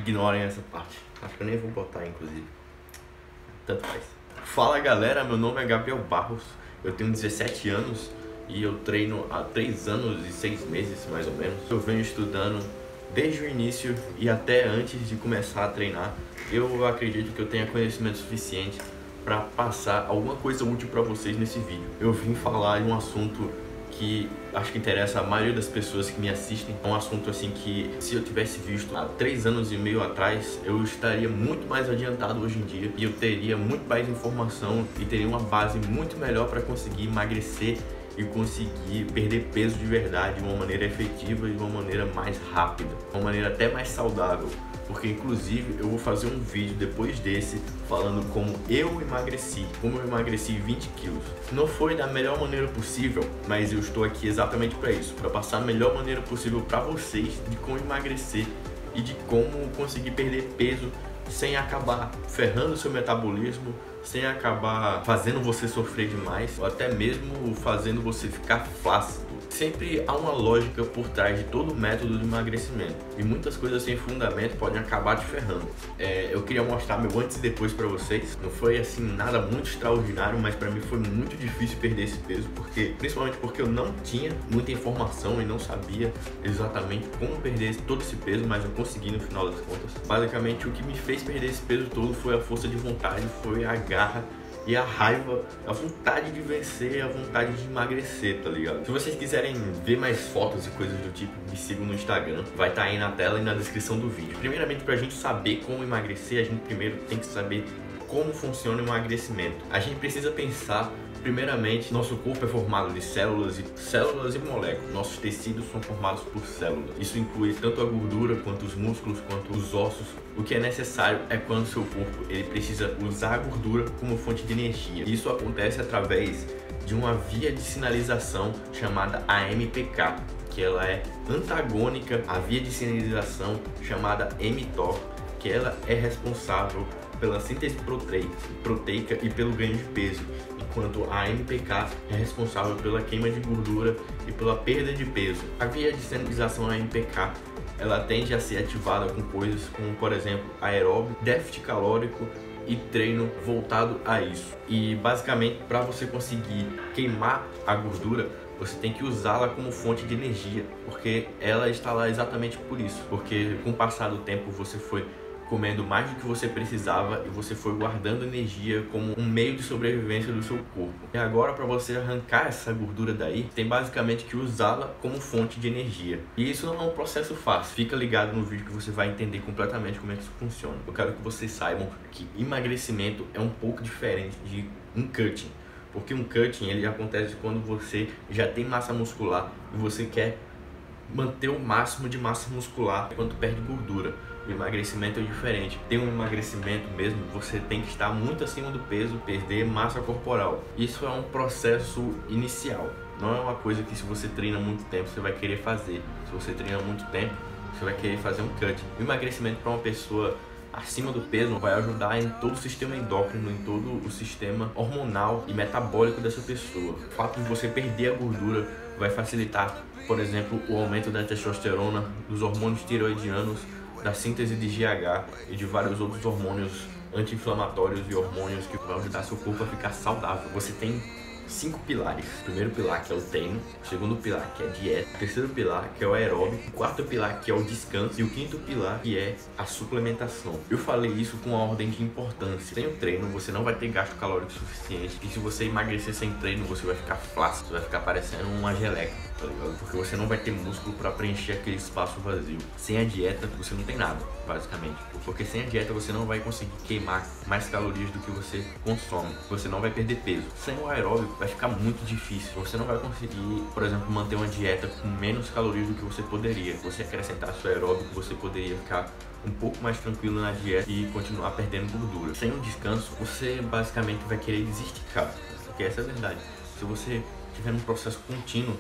Ignorem essa parte. Acho que eu nem vou botar, inclusive. Tanto faz. Fala galera, meu nome é Gabriel Barros. Eu tenho 17 anos e eu treino há 3 anos e 6 meses, mais ou menos. Eu venho estudando desde o início e até antes de começar a treinar. Eu acredito que eu tenha conhecimento suficiente para passar alguma coisa útil para vocês nesse vídeo. Eu vim falar de um assunto que acho que interessa a maioria das pessoas que me assistem. É um assunto assim que, se eu tivesse visto há 3 anos e meio atrás, eu estaria muito mais adiantado hoje em dia e eu teria muito mais informação e teria uma base muito melhor para conseguir emagrecer e conseguir perder peso de verdade de uma maneira efetiva e de uma maneira mais rápida, uma maneira até mais saudável. Porque inclusive eu vou fazer um vídeo depois desse falando como eu emagreci 20 quilos. Não foi da melhor maneira possível, mas eu estou aqui exatamente para isso, para passar a melhor maneira possível para vocês de como emagrecer e de como conseguir perder peso sem acabar ferrando o seu metabolismo, sem acabar fazendo você sofrer demais, ou até mesmo fazendo você ficar flácido. Sempre há uma lógica por trás de todo método de emagrecimento, e muitas coisas sem fundamento podem acabar te ferrando. Eu queria mostrar meu antes e depois para vocês. Não foi assim nada muito extraordinário, mas para mim foi muito difícil perder esse peso, principalmente porque eu não tinha muita informação e não sabia exatamente como perder todo esse peso, mas eu consegui no final das contas. Basicamente o que me fez perder esse peso todo foi a força de vontade, foi a garra e a raiva, a vontade de vencer, a vontade de emagrecer, tá ligado? Se vocês quiserem ver mais fotos e coisas do tipo, me sigam no Instagram, vai estar aí na tela e na descrição do vídeo. Primeiramente, pra gente saber como emagrecer, a gente primeiro tem que saber como funciona o emagrecimento. A gente precisa pensar, primeiramente, nosso corpo é formado de células e moléculas. Nossos tecidos são formados por células. Isso inclui tanto a gordura, quanto os músculos, quanto os ossos. O que é necessário é quando o seu corpo ele precisa usar a gordura como fonte de energia. Isso acontece através de uma via de sinalização chamada AMPK, que ela é antagônica à via de sinalização chamada mTOR, que ela é responsável pela síntese proteica e pelo ganho de peso, enquanto a AMPK é responsável pela queima de gordura e pela perda de peso. A via de sinalização AMPK ela tende a ser ativada com coisas como, por exemplo, aeróbio, déficit calórico e treino voltado a isso. E basicamente, para você conseguir queimar a gordura, você tem que usá-la como fonte de energia, porque ela está lá exatamente por isso. Porque com o passar do tempo você foi comendo mais do que você precisava e você foi guardando energia como um meio de sobrevivência do seu corpo. E agora, para você arrancar essa gordura daí, tem basicamente que usá-la como fonte de energia. E isso não é um processo fácil. Fica ligado no vídeo que você vai entender completamente como é que isso funciona. Eu quero que vocês saibam que emagrecimento é um pouco diferente de um cutting. Porque um cutting ele acontece quando você já tem massa muscular e você quer manter o máximo de massa muscular enquanto perde gordura. O emagrecimento é diferente. Tem um emagrecimento mesmo, você tem que estar muito acima do peso, perder massa corporal. Isso é um processo inicial. Não é uma coisa que, se você treina muito tempo, você vai querer fazer. Se você treina muito tempo, você vai querer fazer um cut. O emagrecimento para uma pessoa acima do peso vai ajudar em todo o sistema endócrino, em todo o sistema hormonal e metabólico dessa pessoa. O fato de você perder a gordura vai facilitar, por exemplo, o aumento da testosterona, dos hormônios tireoidianos, da síntese de GH e de vários outros hormônios anti-inflamatórios e hormônios que vão ajudar seu corpo a ficar saudável. Você tem 5 pilares. O primeiro pilar, que é o treino. O segundo pilar, que é a dieta. O terceiro pilar, que é o aeróbio. O quarto pilar, que é o descanso. E o quinto pilar, que é a suplementação. Eu falei isso com uma ordem de importância. Sem o treino, você não vai ter gasto calórico suficiente. E se você emagrecer sem treino, você vai ficar flácido. Você vai ficar parecendo uma geleca, tá ligado? Porque você não vai ter músculo para preencher aquele espaço vazio. Sem a dieta, você não tem nada, basicamente. Porque sem a dieta, você não vai conseguir queimar mais calorias do que você consome. Você não vai perder peso. Sem o aeróbico, vai ficar muito difícil. Você não vai conseguir, por exemplo, manter uma dieta com menos calorias do que você poderia. Você acrescentar seu aeróbico, você poderia ficar um pouco mais tranquilo na dieta e continuar perdendo gordura. Sem um descanso, você basicamente vai querer desistir, cara. Porque essa é a verdade. Se você tiver um processo contínuo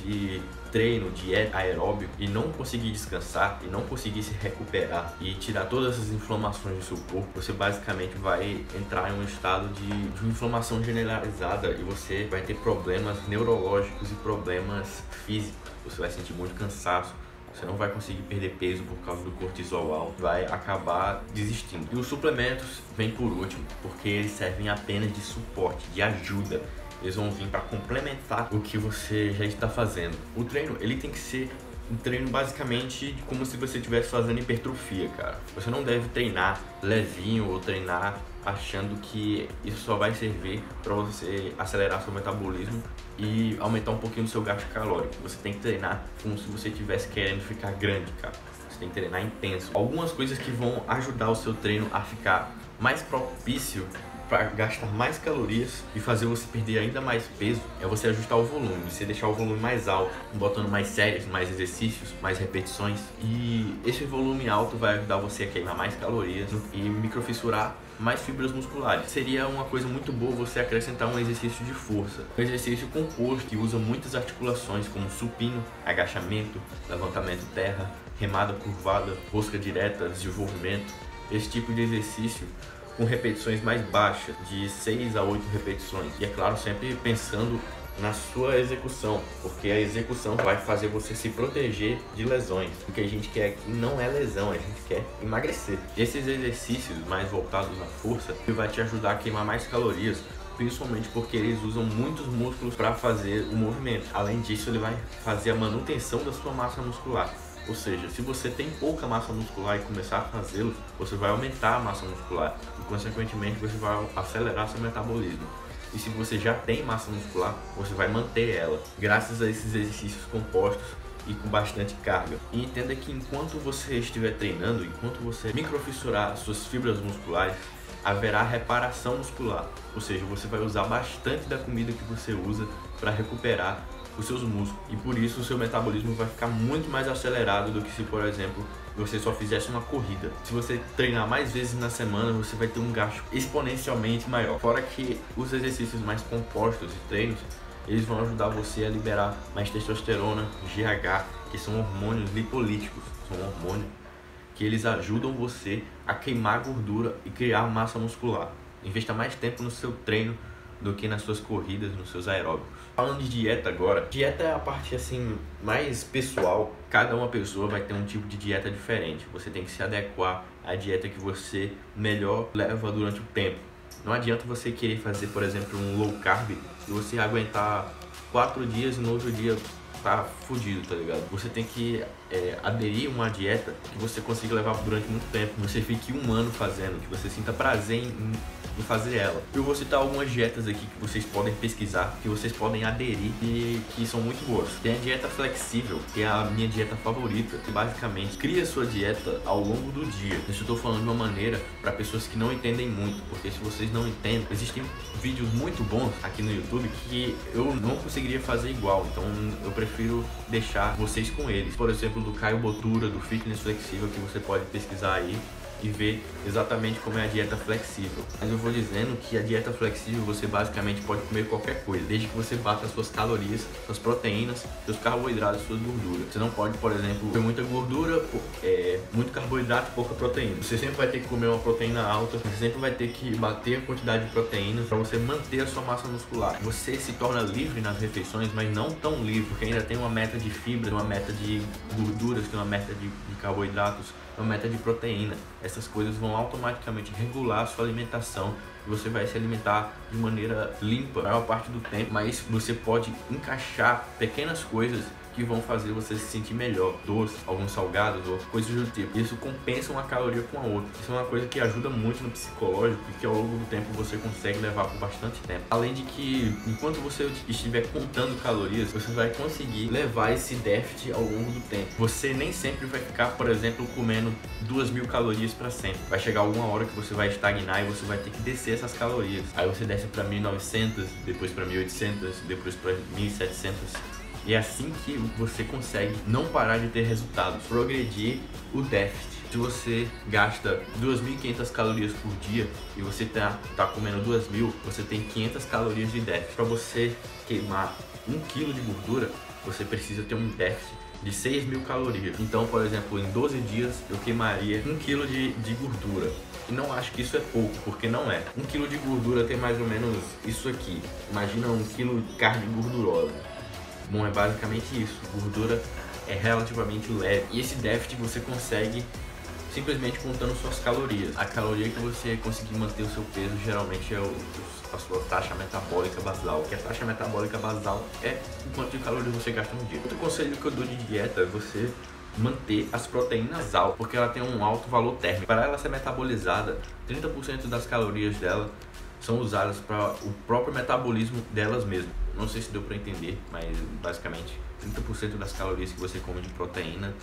de treino, dieta, aeróbico e não conseguir descansar e não conseguir se recuperar e tirar todas essas inflamações do seu corpo, você basicamente vai entrar em um estado de inflamação generalizada e você vai ter problemas neurológicos e problemas físicos. Você vai sentir muito cansaço, Você não vai conseguir perder peso por causa do cortisol alto, vai acabar desistindo. E os suplementos vêm por último, porque eles servem apenas de suporte, de ajuda. Eles vão vir para complementar o que você já está fazendo. O treino, ele tem que ser um treino basicamente como se você estivesse fazendo hipertrofia, cara. Você não deve treinar levinho ou treinar achando que isso só vai servir para você acelerar seu metabolismo e aumentar um pouquinho do seu gasto calórico. Você tem que treinar como se você estivesse querendo ficar grande, cara. Você tem que treinar intenso. Algumas coisas que vão ajudar o seu treino a ficar mais propício para gastar mais calorias e fazer você perder ainda mais peso é você ajustar o volume, você deixar o volume mais alto, botando mais séries, mais exercícios, mais repetições, e esse volume alto vai ajudar você a queimar mais calorias e microfissurar mais fibras musculares. Seria uma coisa muito boa você acrescentar um exercício de força, um exercício composto que usa muitas articulações como supino, agachamento, levantamento terra, remada curvada, rosca direta, desenvolvimento. Esse tipo de exercício com repetições mais baixas, de 6 a 8 repetições. E é claro, sempre pensando na sua execução, porque a execução vai fazer você se proteger de lesões. O que a gente quer aqui não é lesão, a gente quer emagrecer. Esses exercícios mais voltados à força vai te ajudar a queimar mais calorias, principalmente porque eles usam muitos músculos para fazer o movimento. Além disso, ele vai fazer a manutenção da sua massa muscular. Ou seja, se você tem pouca massa muscular e começar a fazê-lo, você vai aumentar a massa muscular e, consequentemente, você vai acelerar seu metabolismo. E se você já tem massa muscular, você vai manter ela, graças a esses exercícios compostos e com bastante carga. E entenda que enquanto você estiver treinando, enquanto você microfissurar suas fibras musculares, haverá reparação muscular. Ou seja, você vai usar bastante da comida que você usa para recuperar os seus músculos, e por isso o seu metabolismo vai ficar muito mais acelerado do que se, por exemplo, você só fizesse uma corrida. Se você treinar mais vezes na semana, você vai ter um gasto exponencialmente maior. Fora que os exercícios mais compostos e treinos, eles vão ajudar você a liberar mais testosterona, GH, que são hormônios lipolíticos, são hormônios que eles ajudam você a queimar gordura e criar massa muscular. Investa mais tempo no seu treino do que nas suas corridas, nos seus aeróbicos. Falando de dieta agora, dieta é a parte assim mais pessoal. Cada uma pessoa vai ter um tipo de dieta diferente. Você tem que se adequar à dieta que você melhor leva durante o tempo. Não adianta você querer fazer, por exemplo, um low carb e você aguentar 4 dias e no outro dia tá fudido, tá ligado? Você tem que aderir uma dieta que você consiga levar durante muito tempo, que você fique 1 ano fazendo, que você sinta prazer em fazer ela. Eu vou citar algumas dietas aqui que vocês podem pesquisar, que vocês podem aderir e que são muito boas. Tem a dieta flexível, que é a minha dieta favorita, que basicamente cria sua dieta ao longo do dia. Isso eu tô falando de uma maneira para pessoas que não entendem muito, porque se vocês não entendem, existem vídeos muito bons aqui no YouTube que eu não conseguiria fazer igual, então eu prefiro deixar vocês com eles. Por exemplo, do Caio Botura, do Fitness Flexível, que você pode pesquisar aí e ver exatamente como é a dieta flexível. Mas eu vou dizendo que a dieta flexível você basicamente pode comer qualquer coisa, desde que você bata as suas calorias, suas proteínas, seus carboidratos, suas gorduras. Você não pode, por exemplo, comer muita gordura, muito carboidrato, pouca proteína. Você sempre vai ter que comer uma proteína alta, você sempre vai ter que bater a quantidade de proteínas para você manter a sua massa muscular. Você se torna livre nas refeições, mas não tão livre, porque ainda tem uma meta de fibra, uma meta de gorduras, tem uma meta de carboidratos, uma meta de proteína. Essas coisas vão automaticamente regular a sua alimentação e você vai se alimentar de maneira limpa a maior parte do tempo, mas você pode encaixar pequenas coisas que vão fazer você se sentir melhor, doce, alguns salgados ou coisas do tipo. Isso compensa uma caloria com a outra. Isso é uma coisa que ajuda muito no psicológico e que ao longo do tempo você consegue levar por bastante tempo. Além de que, enquanto você estiver contando calorias, você vai conseguir levar esse déficit ao longo do tempo. Você nem sempre vai ficar, por exemplo, comendo 2.000 calorias para sempre. Vai chegar alguma hora que você vai estagnar e você vai ter que descer essas calorias. Aí você desce para 1.900, depois para 1.800, depois para 1.700. E é assim que você consegue não parar de ter resultados, progredir o déficit. Se você gasta 2.500 calorias por dia e você tá comendo 2.000, você tem 500 calorias de déficit. Para você queimar 1 kg de gordura, você precisa ter um déficit de 6.000 calorias. Então, por exemplo, em 12 dias eu queimaria 1 kg de gordura. E não acho que isso é pouco, porque não é. 1 kg de gordura tem mais ou menos isso aqui. Imagina 1 kg de carne gordurosa. Bom, é basicamente isso. Gordura é relativamente leve. E esse déficit você consegue simplesmente contando suas calorias. A caloria que você conseguir manter o seu peso geralmente é a sua taxa metabólica basal. Que a taxa metabólica basal é o quanto de calorias você gasta no dia. Outro conselho que eu dou de dieta é você manter as proteínas altas, porque ela tem um alto valor térmico. Para ela ser metabolizada, 30% das calorias dela são usadas para o próprio metabolismo delas mesmas. Não sei se deu para entender, mas basicamente 30% das calorias que você come de proteína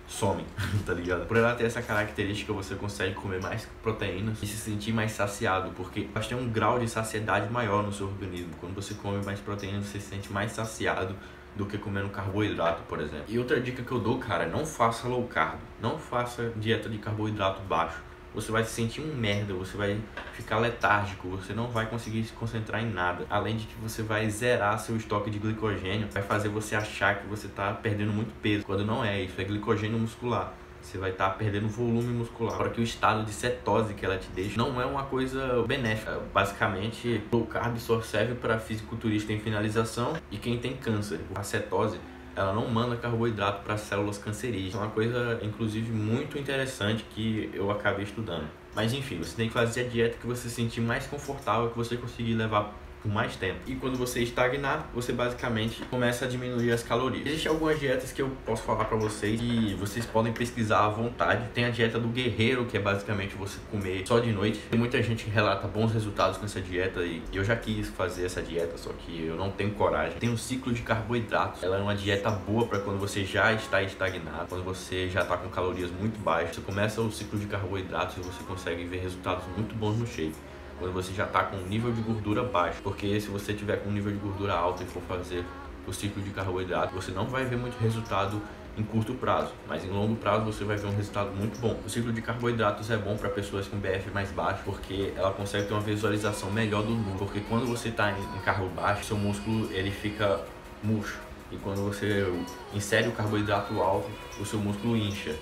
some, tá ligado? Por ela ter essa característica, você consegue comer mais proteínas e se sentir mais saciado, porque vai ter um grau de saciedade maior no seu organismo. Quando você come mais proteínas, você se sente mais saciado do que comendo carboidrato, por exemplo. E outra dica que eu dou, cara, não faça low carb, não faça dieta de carboidrato baixo. Você vai se sentir um merda, você vai ficar letárgico, você não vai conseguir se concentrar em nada. Além de que você vai zerar seu estoque de glicogênio, vai fazer você achar que você está perdendo muito peso, quando não é isso, é glicogênio muscular. Você vai estar perdendo volume muscular. Agora que o estado de cetose que ela te deixa não é uma coisa benéfica. Basicamente, low carb só serve para fisiculturista em finalização e quem tem câncer. A cetose, ela não manda carboidrato para células cancerígenas. É uma coisa, inclusive, muito interessante que eu acabei estudando. Mas enfim, você tem que fazer a dieta que você se sentir mais confortável, que você conseguir levar por mais tempo. E quando você estagnar, você basicamente começa a diminuir as calorias. Existem algumas dietas que eu posso falar pra vocês e vocês podem pesquisar à vontade. Tem a dieta do guerreiro, que é basicamente você comer só de noite. Tem muita gente que relata bons resultados com essa dieta e eu já quis fazer essa dieta, só que eu não tenho coragem. Tem um ciclo de carboidratos. Ela é uma dieta boa para quando você já está estagnado, quando você já está com calorias muito baixas. Você começa o ciclo de carboidratos e você consegue ver resultados muito bons no shape. Quando você já está com um nível de gordura baixo, porque se você tiver com um nível de gordura alto e for fazer o ciclo de carboidrato, você não vai ver muito resultado em curto prazo, mas em longo prazo você vai ver um resultado muito bom. O ciclo de carboidratos é bom para pessoas com BF mais baixo, porque ela consegue ter uma visualização melhor do músculo, porque quando você está em carbo baixo, seu músculo ele fica murcho, e quando você insere o carboidrato alto, o seu músculo incha.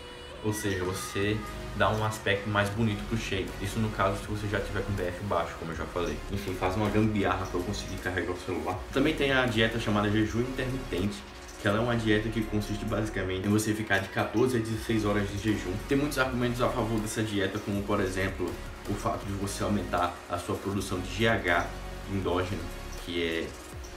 Ou seja, você dá um aspecto mais bonito pro shape. Isso no caso se você já tiver com BF baixo, como eu já falei. Enfim, faz uma gambiarra para eu conseguir carregar o celular. Também tem a dieta chamada jejum intermitente, que ela é uma dieta que consiste basicamente em você ficar de 14 a 16 horas de jejum. Tem muitos argumentos a favor dessa dieta, como por exemplo, o fato de você aumentar a sua produção de GH endógeno, que é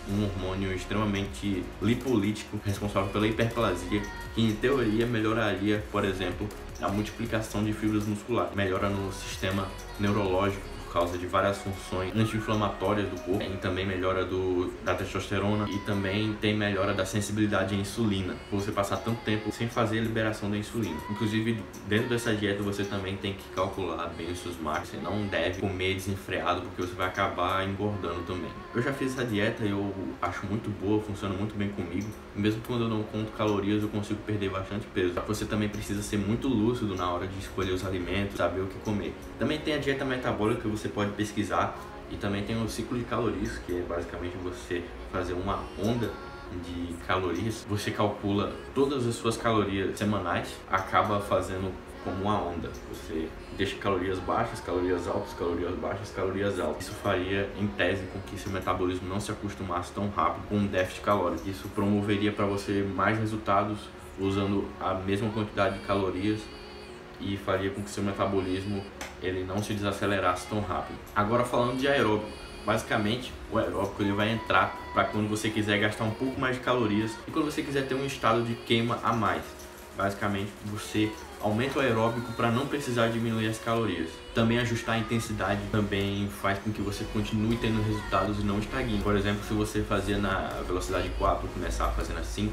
um hormônio extremamente lipolítico, responsável pela hiperplasia, que em teoria melhoraria, por exemplo, a multiplicação de fibras musculares, melhora no sistema neurológico por causa de várias funções anti-inflamatórias do corpo, e também melhora da testosterona e também tem melhora da sensibilidade à insulina, por você passar tanto tempo sem fazer a liberação da insulina. Inclusive, dentro dessa dieta você também tem que calcular bem os seus macros, você não deve comer desenfreado porque você vai acabar engordando também. Eu já fiz essa dieta e eu acho muito boa, funciona muito bem comigo, mesmo quando eu não conto calorias eu consigo perder bastante peso. Você também precisa ser muito lúcido na hora de escolher os alimentos, saber o que comer. Também tem a dieta metabólica que você pode pesquisar e também tem o ciclo de calorias, que é basicamente você fazer uma onda de calorias. Você calcula todas as suas calorias semanais, acaba fazendo como uma onda. Você deixa calorias baixas, calorias altas, calorias baixas, calorias altas. Isso faria, em tese, com que seu metabolismo não se acostumasse tão rápido com um déficit calórico. Isso promoveria para você mais resultados usando a mesma quantidade de calorias e faria com que seu metabolismo ele não se desacelerasse tão rápido. Agora falando de aeróbico, basicamente o aeróbico ele vai entrar para quando você quiser gastar um pouco mais de calorias e quando você quiser ter um estado de queima a mais. Basicamente você aumenta o aeróbico para não precisar diminuir as calorias. Também ajustar a intensidade também faz com que você continue tendo resultados e não estagne. Por exemplo, se você fazia na velocidade 4 começar a fazer na 5,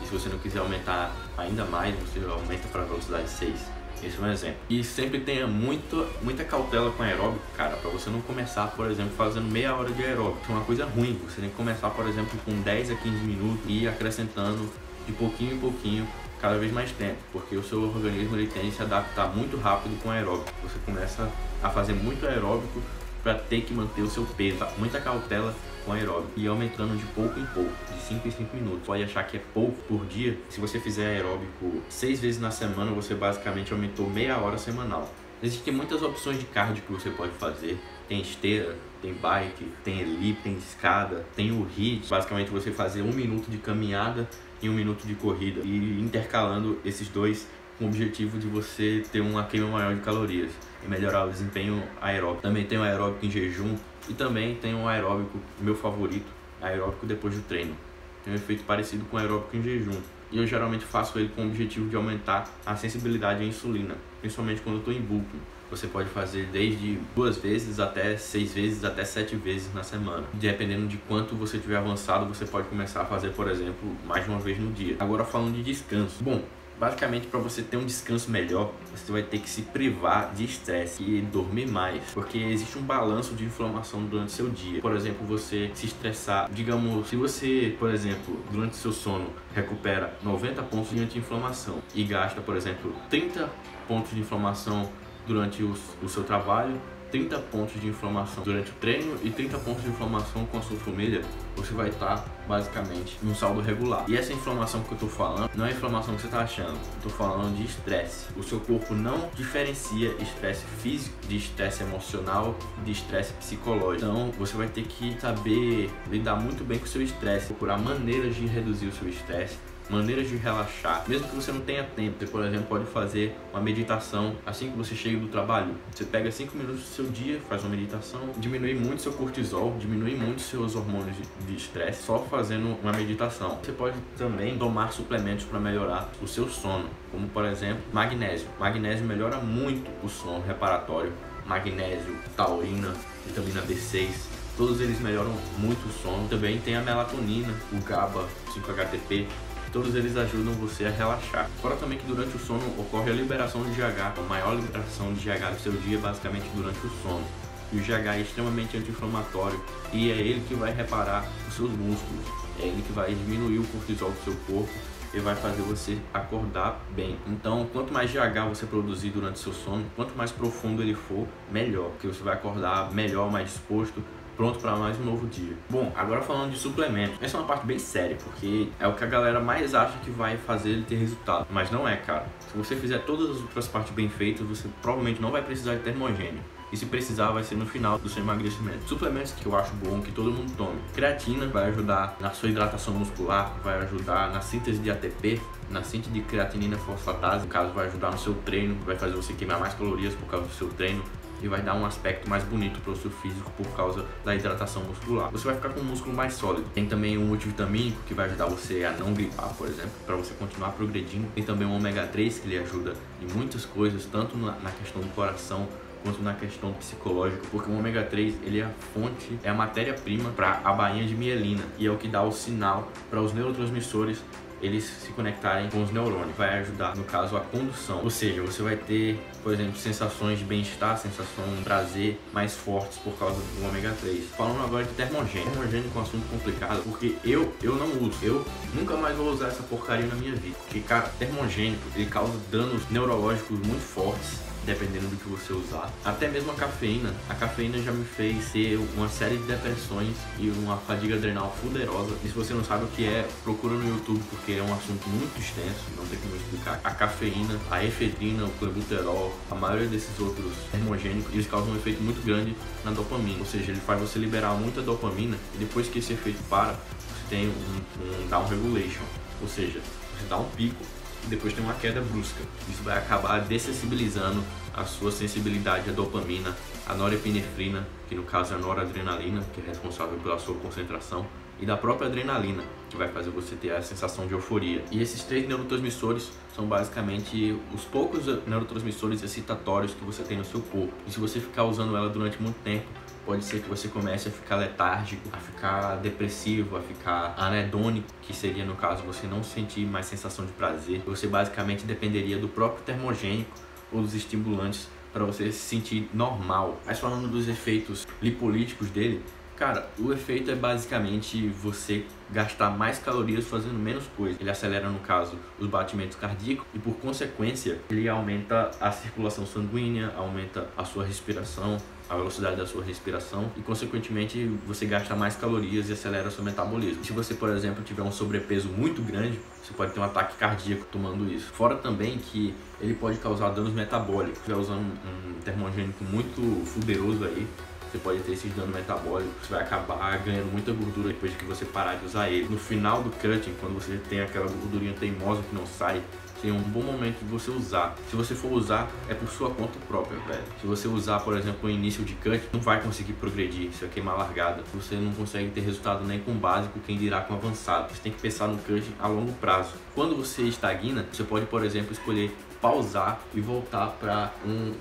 e se você não quiser aumentar ainda mais, você aumenta para a velocidade 6. Esse é um exemplo. E sempre tenha muita cautela com aeróbico, cara, para você não começar, por exemplo, fazendo meia hora de aeróbico. É uma coisa ruim. Você tem que começar, por exemplo, com 10 a 15 minutos e ir acrescentando de pouquinho em pouquinho cada vez mais tempo, porque o seu organismo ele tende a se adaptar muito rápido com aeróbico. Você começa a fazer muito aeróbico para ter que manter o seu peso. Muita cautela com aeróbico e aumentando de pouco em pouco, de 5 em 5 minutos. Pode achar que é pouco por dia. Se você fizer aeróbico 6 vezes na semana, você basicamente aumentou meia hora semanal. Existem muitas opções de cardio que você pode fazer. Tem esteira, tem bike, tem elipse, tem escada, tem o HIIT. Basicamente você fazer 1 minuto de caminhada e 1 minuto de corrida, e intercalando esses dois com o objetivo de você ter uma queima maior de calorias e melhorar o desempenho aeróbico. Também tem o aeróbico em jejum e também tem um aeróbico, meu favorito, aeróbico depois do treino. Tem um efeito parecido com o aeróbico em jejum. E eu geralmente faço ele com o objetivo de aumentar a sensibilidade à insulina, principalmente quando eu estou em bulking. Você pode fazer desde 2 vezes até 6 vezes, até 7 vezes na semana. Dependendo de quanto você tiver avançado, você pode começar a fazer, por exemplo, mais de uma vez no dia. Agora falando de descanso. Bom, basicamente, para você ter um descanso melhor, você vai ter que se privar de estresse e dormir mais, porque existe um balanço de inflamação durante o seu dia. Por exemplo, você se estressar, digamos, se você, por exemplo, durante o seu sono recupera 90 pontos de anti-inflamação e gasta, por exemplo, 30 pontos de inflamação durante o seu trabalho, 30 pontos de inflamação durante o treino e 30 pontos de inflamação com a sua família, você vai estar basicamente num saldo regular. E essa inflamação que eu tô falando não é a inflamação que você tá achando, eu tô falando de estresse. O seu corpo não diferencia estresse físico de estresse emocional, de estresse psicológico. Então você vai ter que saber lidar muito bem com o seu estresse, procurar maneiras de reduzir o seu estresse, maneiras de relaxar, mesmo que você não tenha tempo. Você, por exemplo, pode fazer uma meditação assim que você chega do trabalho. Você pega 5 minutos do seu dia, faz uma meditação, diminui muito seu cortisol, diminui muito seus hormônios de estresse só fazendo uma meditação. Você pode também tomar suplementos para melhorar o seu sono, como por exemplo magnésio. Magnésio melhora muito o sono reparatório. Magnésio, taurina, vitamina B6, todos eles melhoram muito o sono. Também tem a melatonina, o GABA, 5-HTP. Todos eles ajudam você a relaxar. Fora também que durante o sono ocorre a liberação de GH. A maior liberação de GH do seu dia é basicamente durante o sono. E o GH é extremamente anti-inflamatório e é ele que vai reparar os seus músculos. É ele que vai diminuir o cortisol do seu corpo e vai fazer você acordar bem. Então, quanto mais GH você produzir durante o seu sono, quanto mais profundo ele for, melhor. Porque você vai acordar melhor, mais disposto, pronto para mais um novo dia. Bom, agora falando de suplemento, essa é uma parte bem séria, porque é o que a galera mais acha que vai fazer ele ter resultado, mas não é, cara. Se você fizer todas as outras partes bem feitas, você provavelmente não vai precisar de termogênio. E se precisar, vai ser no final do seu emagrecimento. Suplementos que eu acho bom que todo mundo tome. Creatina vai ajudar na sua hidratação muscular, vai ajudar na síntese de ATP, na síntese de creatinina fosfatase, no caso vai ajudar no seu treino, vai fazer você queimar mais calorias por causa do seu treino e vai dar um aspecto mais bonito para o seu físico por causa da hidratação muscular. Você vai ficar com um músculo mais sólido. Tem também um multivitamínico que vai ajudar você a não gripar, por exemplo, para você continuar progredindo. Tem também um ômega 3 que lhe ajuda em muitas coisas, tanto na questão do coração quanto na questão psicológica, porque o ômega 3 ele é a fonte, é a matéria-prima para a bainha de mielina e é o que dá o sinal para os neurotransmissores eles se conectarem com os neurônios. Vai ajudar, no caso, a condução. Ou seja, você vai ter, por exemplo, sensações de bem-estar, sensação de prazer mais fortes por causa do ômega 3. Falando agora de termogênico. Termogênico é um assunto complicado, porque eu não uso. Eu nunca mais vou usar essa porcaria na minha vida. Porque, cara, termogênico, ele causa danos neurológicos muito fortes, dependendo do que você usar. Até mesmo a cafeína. A cafeína já me fez ter uma série de depressões e uma fadiga adrenal fuderosa. E se você não sabe o que é, procura no YouTube, porque é um assunto muito extenso, não tem como explicar. A cafeína, a efedrina, o clenbuterol, a maioria desses outros termogênicos, eles causam um efeito muito grande na dopamina. Ou seja, ele faz você liberar muita dopamina e depois que esse efeito para, você tem um down regulation. Ou seja, você dá um pico e depois tem uma queda brusca. Isso vai acabar dessensibilizando a sua sensibilidade à dopamina, à norepinefrina, que no caso é a noradrenalina, que é responsável pela sua concentração, e da própria adrenalina, que vai fazer você ter a sensação de euforia. E esses 3 neurotransmissores são basicamente os poucos neurotransmissores excitatórios que você tem no seu corpo. E se você ficar usando ela durante muito tempo, pode ser que você comece a ficar letárgico, a ficar depressivo, a ficar anedônico, que seria, no caso, você não sentir mais sensação de prazer. Você basicamente dependeria do próprio termogênico ou dos estimulantes para você se sentir normal. Mas falando dos efeitos lipolíticos dele, cara, o efeito é basicamente você gastar mais calorias fazendo menos coisa. Ele acelera, no caso, os batimentos cardíacos e, por consequência, ele aumenta a circulação sanguínea, aumenta a sua respiração, a velocidade da sua respiração e, consequentemente, você gasta mais calorias e acelera o seu metabolismo. Se você, por exemplo, tiver um sobrepeso muito grande, você pode ter um ataque cardíaco tomando isso. Fora também que ele pode causar danos metabólicos. Se estiver usando um termogênico muito poderoso aí, você pode ter esses danos metabólicos, você vai acabar ganhando muita gordura depois que você parar de usar ele. No final do cutting, quando você tem aquela gordurinha teimosa que não sai, tem um bom momento de você usar. Se você for usar, é por sua conta própria, velho. Se você usar, por exemplo, o início de cut, não vai conseguir progredir, você vai queimar largada. Você não consegue ter resultado nem com básico, quem dirá com avançado. Você tem que pensar no cut a longo prazo. Quando você estagna, você pode, por exemplo, escolher pausar e voltar para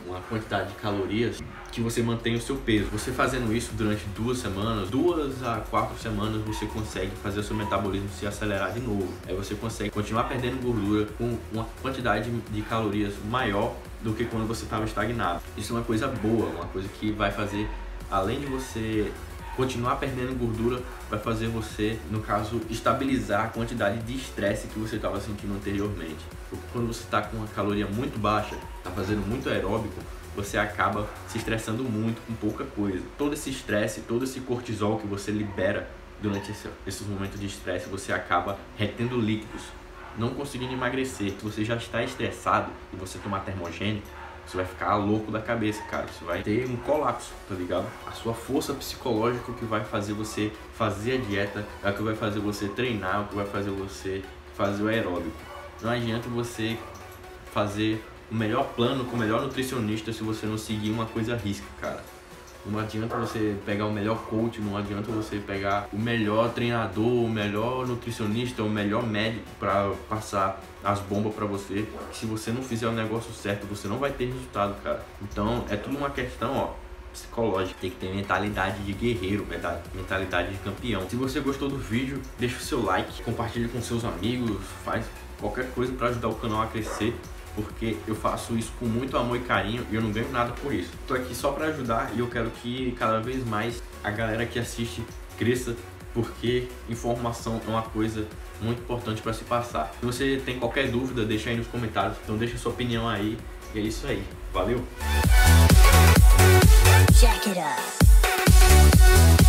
uma quantidade de calorias que você mantém o seu peso. Você fazendo isso durante 2 semanas, 2 a 4 semanas, você consegue fazer o seu metabolismo se acelerar de novo. Aí você consegue continuar perdendo gordura com uma quantidade de calorias maior do que quando você estava estagnado. Isso é uma coisa boa, uma coisa que vai fazer, além de você continuar perdendo gordura, vai fazer você, no caso, estabilizar a quantidade de estresse que você estava sentindo anteriormente. Porque quando você está com uma caloria muito baixa, está fazendo muito aeróbico, você acaba se estressando muito com pouca coisa. Todo esse estresse, todo esse cortisol que você libera durante esses momentos de estresse, você acaba retendo líquidos, não conseguindo emagrecer. Se você já está estressado e você tomar termogênico, você vai ficar louco da cabeça, cara. Você vai ter um colapso, tá ligado? A sua força psicológica que vai fazer você fazer a dieta, é o que vai fazer você treinar, é o que vai fazer você fazer o aeróbico. Não adianta você fazer o melhor plano com o melhor nutricionista se você não seguir uma coisa à risca, cara. Não adianta você pegar o melhor coach, não adianta você pegar o melhor treinador, o melhor nutricionista, o melhor médico para passar as bombas para você. Se você não fizer o negócio certo, você não vai ter resultado, cara. Então é tudo uma questão, ó, psicológica. Tem que ter mentalidade de guerreiro, mentalidade de campeão. Se você gostou do vídeo, deixa o seu like, compartilha com seus amigos, faz qualquer coisa para ajudar o canal a crescer, porque eu faço isso com muito amor e carinho e eu não ganho nada por isso. Tô aqui só para ajudar e eu quero que cada vez mais a galera que assiste cresça, porque informação é uma coisa muito importante para se passar. Se você tem qualquer dúvida, deixa aí nos comentários, então deixa sua opinião aí e é isso aí. Valeu! Check it out.